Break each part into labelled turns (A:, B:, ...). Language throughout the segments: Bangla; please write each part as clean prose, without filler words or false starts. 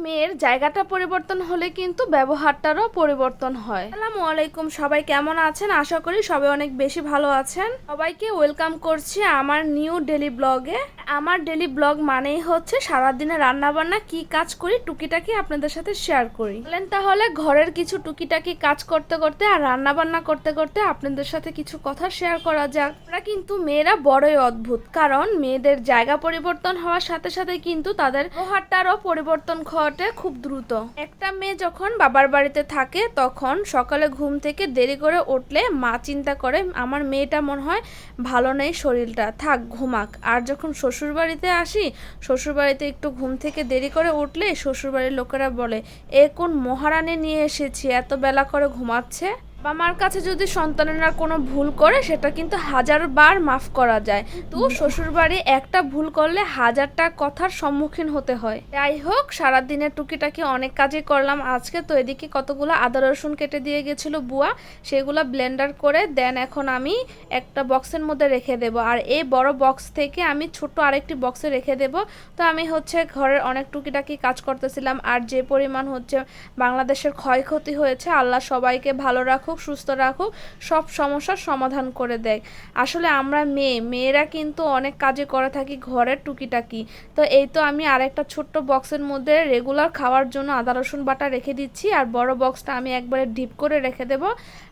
A: মেয়ের জায়গাটা পরিবর্তন হলে কিন্তু ব্যবহারটারও পরিবর্তন হয়। আসসালামু আলাইকুম, সবাই কেমন আছেন? আশা করি সবাই অনেক বেশি ভালো আছেন। সবাইকে ওয়েলকাম করছি আমার নিউ ডেলি ব্লগে। আমার ডেলি ব্লগ মানেই হচ্ছে সারাদিনে রান্নাবান্না কি কাজ করি টুকিটাকি আপনাদের সাথে শেয়ার করি। বলেন তাহলে ঘরের কিছু টুকিটাকি কাজ করতে করতে আর রান্নাবান্না করতে করতে আপনাদের সাথে কিছু কথা শেয়ার করা যাক। আমরা কিন্তু মেয়েরা বড়ই অদ্ভুত, কারণ মেয়েদের জায়গা পরিবর্তন হওয়ার সাথে সাথে কিন্তু তাদের ব্যবহারটারও পরিবর্তন ঘটে খুব দ্রুত। একটা মেয়ে যখন বাবার বাড়িতে থাকে তখন সকালে ঘুম থেকে দেরি করে উঠলে মা চিন্তা করে আমার মেয়েটা মনে হয় ভালো নেই, শরীরটা থাক ঘুমাক। আর যখন শ্বশুর বাড়িতে আসি, শ্বশুর বাড়িতে একটু ঘুম থেকে দেরি করে উঠলে শ্বশুর বাড়ির লোকেরা বলে এ কোন মহারানী নিয়ে এসেছি, এত বেলা করে ঘুমাচ্ছে। বাবা মার কাছে যদি সন্তানেরা কোনো ভুল করে সেটা কিন্তু 1000বার মাফ করা যায়, তো শ্বশুর বাড়ি একটা ভুল করলে 1000টা কথার সম্মুখীন হতে হয়। যাই হোক, সারাদিনের টুকিটাকি অনেক কাজই করলাম আজকে। তো এদিকে কতগুলো আদা রসুন কেটে দিয়ে গেছিল বুয়া, সেগুলো ব্লেন্ডার করে দেন এখন আমি একটা বক্সের মধ্যে রেখে দেব। আর এই বড় বক্স থেকে আমি ছোট আরেকটি বক্সে রেখে দেব। তো আমি হচ্ছে ঘরের অনেক টুকিটাকি কাজ করতেছিলাম। আর যে পরিমাণ হচ্ছে বাংলাদেশের ক্ষয়ক্ষতি হয়েছে, আল্লাহ সবাইকে ভালো রাখুক, সুস্থ রাখুক, সব সমস্যার সমাধান করে দেয়। আসলে আমরা মেয়েরা কিন্তু অনেক কাজে করে থাকি ঘরের টুকিটাকি। তো এই তো আমি আরেকটা ছোট্ট বক্সের মধ্যে রেগুলার খাওয়ার জন্য আদা রসুন বাটা রেখে দিচ্ছি। আর বড় বক্সটা আমি একবারে ডিপ করে রেখে দেব,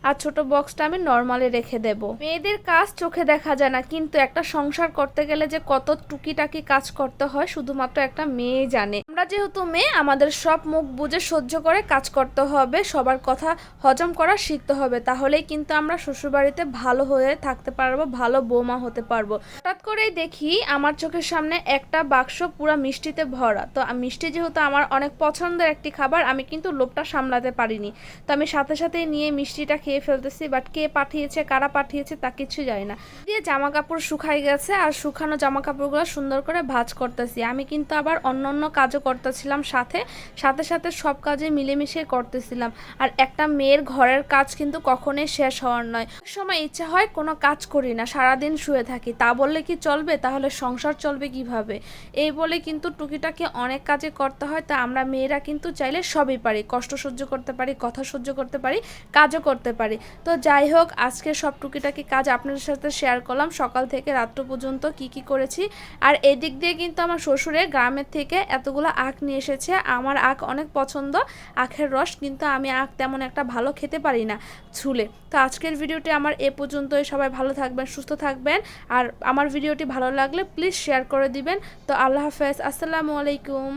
A: আর ছোট বক্সটা আমি নর্মালি রেখে দেব। মেয়েদের কাজ চোখে দেখা যায় না, কিন্তু একটা সংসার করতে গেলে যে কত টুকিটাকি কাজ করতে হয় শুধুমাত্র একটা মেয়ে জানে। আমরা যেহেতু মেয়ে, আমাদের সব মুখ বুঝে সহ্য করে কাজ করতে হবে, সবার কথা হজম করা শিখতে হবে, তাহলেই কিন্তু আমরা শ্বশুরবাড়িতে ভালো হয়ে থাকতে পারবো, ভালো বৌমা হতে পারবো। হঠাৎ করেই দেখি আমার চোখের সামনে একটা বাক্স পুরো মিষ্টিতে ভরা। তো মিষ্টি যেহেতু আমার অনেক পছন্দের একটি খাবার, আমি কিন্তু লোভটা সামলাতে পারিনি। তো আমি সাথে সাথেই নিয়ে মিষ্টিটা খেয়ে ফেলতেছি। বাট কে পাঠিয়েছে, কারা পাঠিয়েছে তা কিছু জানি না। দিয়ে জামা কাপড় শুকাই গেছে, আর শুকানো জামা কাপড়গুলো সুন্দর করে ভাঁজ করতেছি। আমি কিন্তু আবার অন্য কাজও করতেছিলাম, সাথে সাথে সাথে সব কাজে মিলেমিশে করতেছিলাম। আর একটা মেয়ের ঘরের কাজ কিন্তু কখনোই শেষ হওয়ার নয়। সময় ইচ্ছা হয় কোনো কাজ করি না, সারাদিন শুয়ে থাকি, তা বললে কি চলবে? তাহলে সংসার চলবে কিভাবে? এই বলে কিন্তু টুকিটাকি অনেক কাজে করতে হয়। তা আমরা মেয়েরা কিন্তু চাইলে সবই পারি, কষ্ট সহ্য করতে পারি, কথা সহ্য করতে পারি, কাজও করতে পারি। তো যাই হোক, আজকে সব টুকিটাকি কাজ আপনাদের সাথে শেয়ার করলাম, সকাল থেকে রাত্র পর্যন্ত কি করেছি। আর এদিক দিয়ে কিন্তু আমার শ্বশুরে গ্রামের থেকে এতগুলো আখ নিয়ে এসেছে। আমার আখ অনেক পছন্দ, আখের রস, কিন্তু আমি আখ তেমন একটা ভালো খেতে পারি না ছুলে। তো আজকের ভিডিওটি আমার এ পর্যন্তই। সবাই ভালো থাকবেন, সুস্থ থাকবেন। আর আমার ভিডিওটি ভালো লাগলে প্লিজ শেয়ার করে দিবেন। তো আল্লাহ হাফেজ, আসসালামু আলাইকুম।